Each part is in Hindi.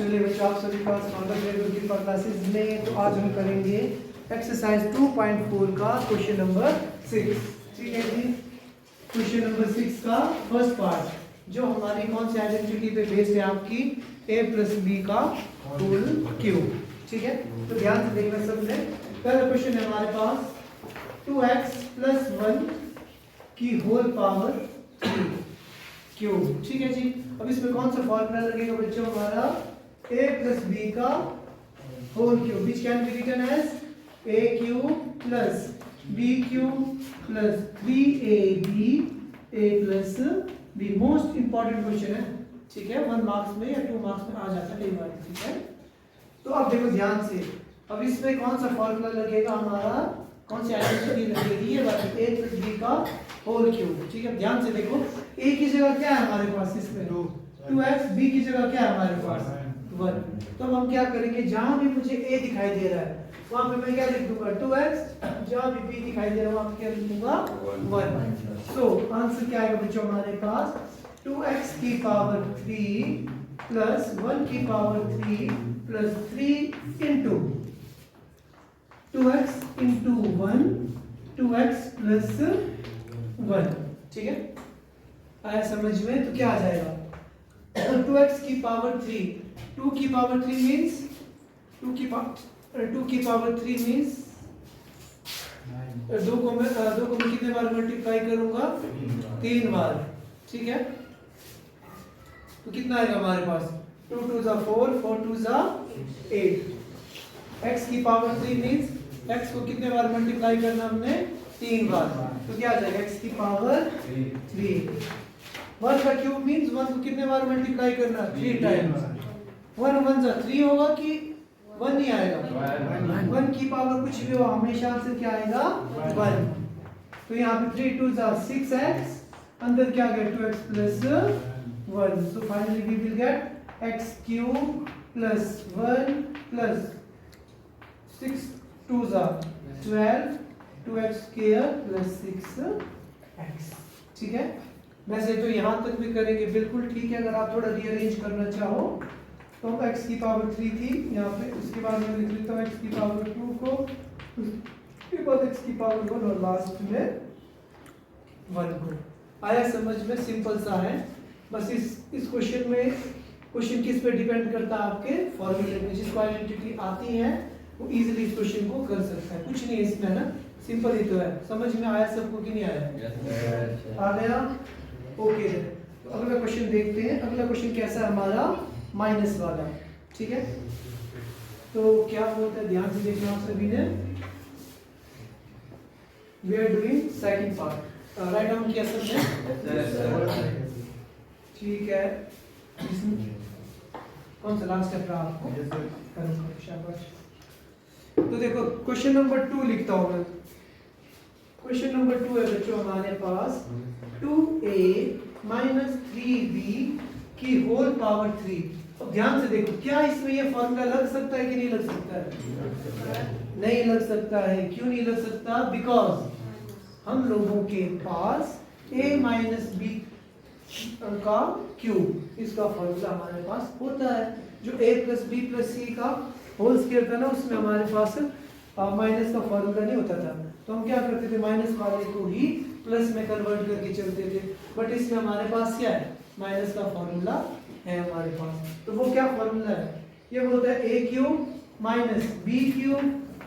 चलिए बच्चों, आप सभी का स्वागत है गुरुकुल पर क्लासेस में। तो आज हम करेंगे एक्सरसाइज 2.4 का क्वेश्चन नंबर 6। ठीक है जी, क्वेश्चन नंबर 6 का फर्स्ट पार्ट, जो हमारी कौन सी आइडेंटिटी पे बेस्ड है, आपकी a प्लस बी का होल क्यूब। ठीक है, तो ध्यान से देखना सबने। पहला क्वेश्चन है हमारे पास 2x प्लस 1 की होल पावर 3 क्यूब। ठीक है जी, अब इसमें कौन सा फॉर्मूला लगेगा बच्चों, हमारा a प्लस बी का whole cube, which can be written as a cube plus b cube plus 3ab a plus b। Most important question है, ठीक है, 1 मार्क्स में या 2 मार्क्स में आ जाता है कई बार। ठीक है, तो अब देखो ध्यान से, अब इसमें कौन सा फॉर्मूला लगेगा, हमारा कौन सी आइडेंटिटी लगेगी, ये बात a प्लस b का होल क्यूब। ठीक है, ध्यान से देखो, a की जगह क्या है हमारे पास, इसमें 2x, b की जगह क्या है हमारे पास 1। तो अब हम क्या करेंगे, जहां भी मुझे a दिखाई दे रहा है वहां पे मैं क्या लिख दूंगा 2x, जहां भी b दिखाई दे रहा है वहां पे क्या लिख दूंगा 1। सो आंसर क्या आएगा बच्चों हमारे पास, 2x की पावर 3 प्लस 1 की power 3 plus 3 into 2x into 1, 2x plus 1। ठीक है, आया समझ में? तो क्या आ जाएगा, 2x की पावर 3, 2 की पावर 3 मीन्स 2 की पावर 3 मीन्स 2 को मैं कितने बार मल्टीप्लाई करूंगा, 3 बार। ठीक है, तो कितना आएगा हमारे पास, 2 2 जा 4, 4 2 जा 8। x की पावर 3 मीन्स x को कितने बार मल्टीप्लाई करना हमने, 3 बार। तो क्या आ जाएगा, x की पावर 3। 1 का क्यूब मीन्स 1 को कितने बार मल्टीप्लाई करना, 3 टाइम्स। 1 1 जा 3 होगा कि 1 नहीं आएगा, 1 की पावर कुछ भी हो हमेशा आंसर क्या आएगा 1। तो यहाँ पे 3 2 जा 6x, अंदर क्या गया 2x plus 1। So finally we will get x cube plus 1 plus 6 2 जा 12, 2x स्क्वायर प्लस 6x। ठीक है, वैसे तो यहाँ तक भी करेंगे बिल्कुल ठीक है। अगर आप थोड़ा रीअरेंज करना चाहो तो x की पावर 3 थी यहाँ पे, उसके बाद मैं लिख लेता हूँ x की पावर 2 को, उसके बाद x की पावर 1 और लास्ट में 1 को। आया समझ में? सिंपल सा है। बस इस क्वेश्चन में, क्वेश्चन किस पे डिपेंड करता है, आपके फॉर्मूले पे। जिसको आइडेंटिटी आती है वो इजीली इस क्वेश्चन को कर सकता है, कुछ नहीं है इसमें ना, सिंपल ही तो है। समझ में आया सबको कि नहीं आया? आ गया, ओके। तो अगला क्वेश्चन देखते हैं। अगला क्वेश्चन कैसा है हमारा, माइनस वाला। ठीक है, तो क्या बोलते हैं, ध्यान से देखना आप सभी ने। We are doing second part, write down किया सबने? ठीक है, कौन सा लास्ट चैप्टर आपको, शाबाश। तो देखो क्वेश्चन नंबर 2 लिखता हूं मैं। क्वेश्चन नंबर 2 है बच्चों हमारे पास 2a माइनस 3b की होल पावर 3। अब ध्यान से देखो, क्या इसमें ये फॉर्मूला लग सकता है कि नहीं लग सकता है? नहीं लग सकता है। क्यों नहीं लग सकता? बिकॉज हम लोगों के पास a माइनस बी का क्यूब, इसका फॉर्मूला हमारे पास होता है। जो a प्लस बी प्लस सी का होल स्क्वायर था ना, उसमें हमारे पास माइनस का फॉर्मूला नहीं होता था। तो हम क्या करते थे, माइनस वाले को ही प्लस में कन्वर्ट करके चलते थे। बट इसमें हमारे पास क्या है, माइनस का फॉर्मूला है हमारे पास। तो वो क्या फॉर्मूला है, ये बोलता है a cube minus B cube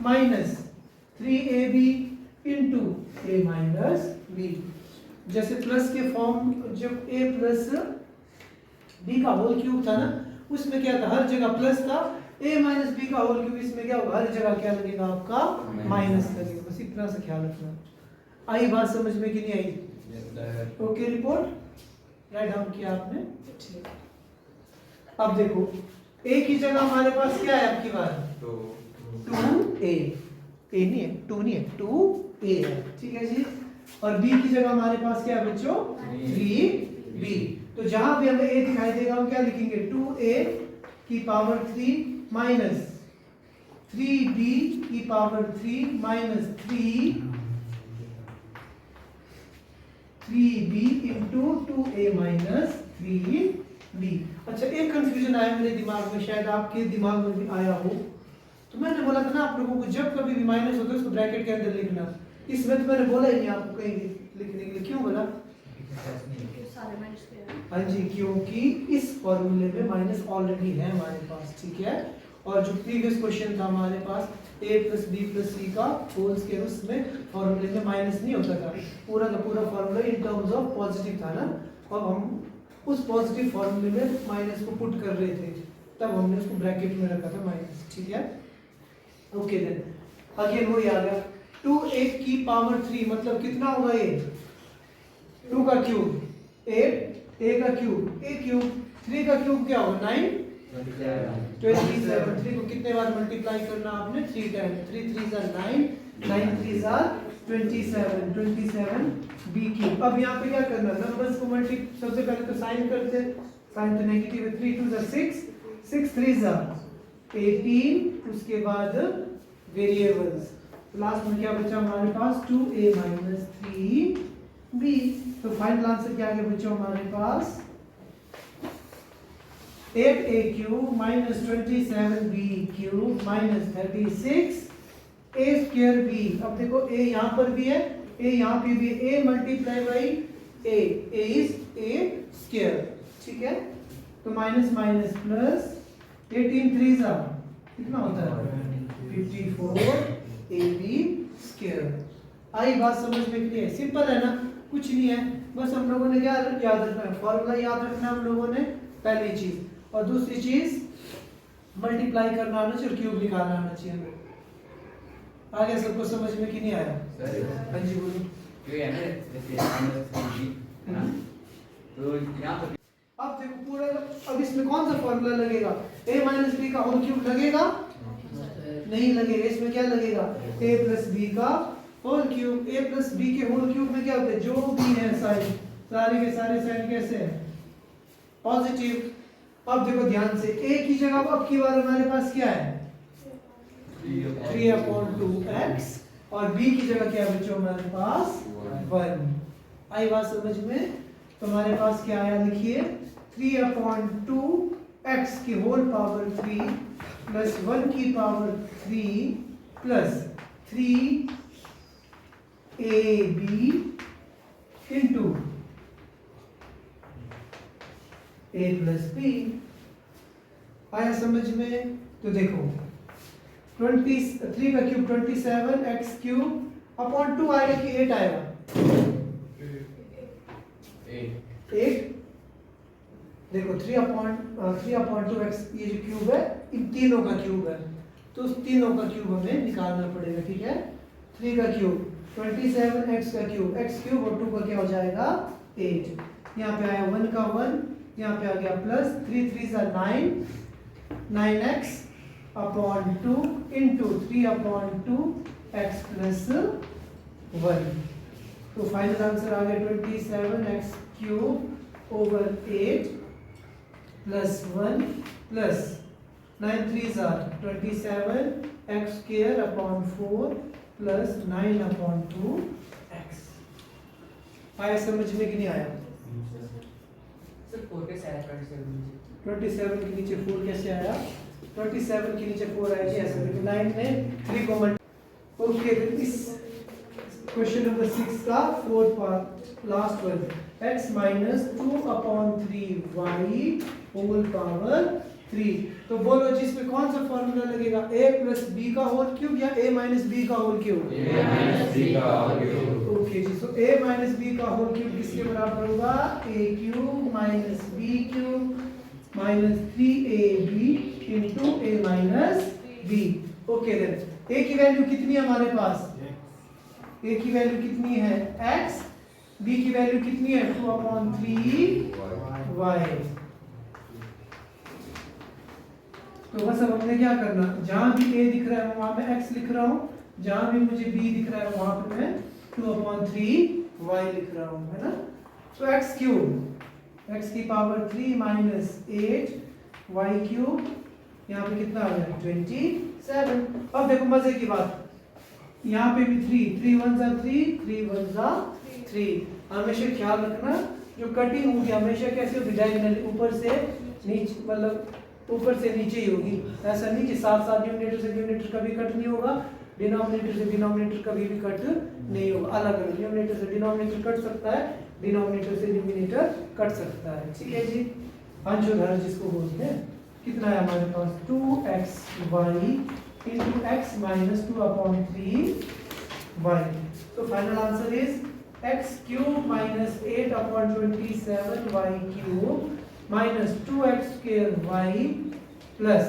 minus 3ab into a minus b। जैसे प्लस के फॉर्म, जब a प्लस b का होल क्यूब था ना, उसमें क्या था, हर जगह प्लस था। a माइनस बी का होल क्यूब, इसमें क्या होगा, हर जगह क्या लगेगा आपका, माइनस लगेगा। बस इतना से ख्याल रखना। आई बात समझ में कि नहीं आई? ओके, रिपोर्ट राइट डाउन किया आपने। ठीक, अब देखो a की जगह हमारे पास क्या है आपकी बात, 2a। a नहीं है, 2 नहीं है, 2a है। ठीक है जी, और b की जगह हमारे पास क्या है बच्चों, 3b। तो जहां भी हमें a दिखाई देगा हम क्या लिखेंगे, 2a की पावर 3 माइनस 3b की power 3 minus 3b into 2a minus 3b। B. अच्छा एक कंफ्यूजन आया मेरे दिमाग में, शायद आपके दिमाग में भी आया हो। तो मैंने बोला था ना आप लोगों को जब कभी भी माइनस होता है उसको ब्रैकेट के अंदर लिखना। इसमें तो मैंने बोला ही नहीं आपको कहीं लिखने के लिए, क्यों बोला? हाँ जी, क्योंकि इस फॉर्मूले में माइनस ऑलरेडी है हमारे पास, ठीक है। और जो प्रीवियस क्वेश्चन था हमारे पास a प्लस बी प्लस सी का होल स्क्वायर, उसमें फॉर्मूले में माइनस नहीं होता था, पूरा का पूरा formula in terms of positive था ना। अब हम उस पॉजिटिव फॉर्मूले में माइनस को पुट कर रहे थे, तब हमने उसको ब्रैकेट में रखा था माइनस, ठीक है। ओके देन अगेन वही आ गया 2a की पावर 3 मतलब कितना होगा ये 2 का क्यूब 8, a का क्यूब a क्यूब, 3 का क्यूब क्या होगा 9 27। 3 को कितने बार मल्टीप्लाई करना आपने 3 time, 3 3 are 9, 9 3 are 27, 27 b cube. अब यहाँ पे क्या करना, नंबर्स को मल्टी सबसे पहले तो साइन करते, साइन तो नेगेटिव है, 3 2 are 6, 6 3 are 18, उसके बाद वेरिएबल्स, लास्ट में क्या बचा हमारे पास 2a minus 3b। तो फाइनल आंसर क्या आगे बचा हमारे पास 8a cube minus 27b cube minus 36 a square b। अब देखो a यहाँ पर भी है, a यहाँ पे भी है, a multiply by a is a square, ठीक है। तो माइनस माइनस प्लस 18 3 जा कितना होता है 54 ab स्क्वायर। आई बात समझ में क्लियर है, सिंपल है ना, कुछ नहीं है, बस हम लोगों ने क्या याद रखना है, फॉर्मूला याद रखना है हम लोगों ने, पहली चीज। और दूसरी चीज मल्टीप्लाई करना आना चाहिए और क्यूब निकालना आना चाहिए हमें। आगे सबको समझ में कि नहीं आया? हाँ जी बोलो। क्यों है ना जैसे है ना, तो यहाँ पर अब देखो पूरा, अब इसमें कौन सा फॉर्मूला लगेगा, a माइनस बी का होल क्यूब लगेगा? नहीं लगेगा, इसमें क्या लगेगा a प्लस बी का whole cube. a plus B के होल क्यूब में क्या होता है, जो भी है साइन, सारे के सारे साइन कैसे हैं पॉजिटिव। अब देखो ध्यान से, a की जगह अब की बार हमारे पास क्या है 3/2x और b की जगह क्या बच्चों हमारे पास 1। आई बात समझ में? तो हमारे पास क्या आया लिखिए 3/2x की होल पावर 3 प्लस 1 की power 3 plus 3ab into a plus b। आया समझ में? तो देखो 23 का क्यूब 27 x क्यूब अपॉन 2 आएगा कि 8 आएगा 8। देखो 3/2x ये जो क्यूब है इन तीनों का क्यूब है, तो उस तीनों का क्यूब हमें निकालना पड़ेगा, ठीक है। 3 का क्यूब 27 x का क्यूब, x क्यूब और 2 का क्या हो जाएगा 8। यहाँ पे आया 1 का 1, यहाँ पे आ गया plus 3 3 are 9, 9x upon 2 into 3/2x plus 1। तो फाइनल आंसर आ गया 27x cube over 8 plus 1 plus 9 3 are 27 x square upon 4 plus 9/2x। आया समझ में कि नहीं आया? सर 4 के साथ 27 के नीचे 4 कैसे आया? 27 के नीचे 4 आया ऐसे, देखो 9 में 3 को मल्टीप्लाई। ओके इस क्वेश्चन नंबर 6 का fourth part last one, x minus 2/3y whole power 3। तो बोलो जिसमें कौन सा फॉर्मूला लगेगा, a प्लस b का होल क्यूब या a माइनस b का whole cube? a minus b का whole cube. Okay ji, so a minus b का होल क्यूब किसके बराबर होगा a cube minus b cube minus 3ab into a minus b। Okay then a की वैल्यू कितनी है हमारे पास, a की वैल्यू कितनी है x, b की वैल्यू कितनी है 2/3y। तो बस अब हमने क्या करना, जहां भी a दिख रहा है वहां मैं x लिख रहा हूं, जहां भी मुझे b दिख रहा है वहां पर मैं 2/3y लिख रहा हूं, है ना। तो x क्यूब, x की पावर 3 माइनस 8 y क्यूब, यहाँ पे कितना आ गया 27। अब देखो मजे की बात, यहाँ पे भी 3 1s are 3 3 1s are 3, हमेशा ख्याल रखना जो कटिंग होगी हमेशा कैसे होगी, डायगोनली ऊपर से नीचे, मतलब ऊपर से नीचे ही होगी, ऐसा नहीं कि साथ साथ न्यूमरेटर से न्यूमरेटर कभी कट नहीं होगा, डिनोमिनेटर से डिनोमिनेटर कभी भी कट नहीं होगा, अलग अलग न्यूमरेटर से डिनोमिनेटर कट सकता है, डिनोमिनेटर से न्यूमरेटर कट सकता है। ठीक है जी, अंशोधर्म जिसको बोलते हैं। कितना है हमारे पास 2xy into x minus 2/3y। तो final answer is x cube minus 8/27y cube minus 2x square y plus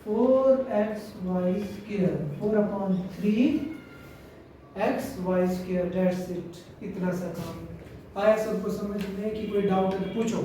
4xy square 4/3xy square। That's it। इतना सा काम आया, सबको समझ में कि कोई डाउट है तो पूछो।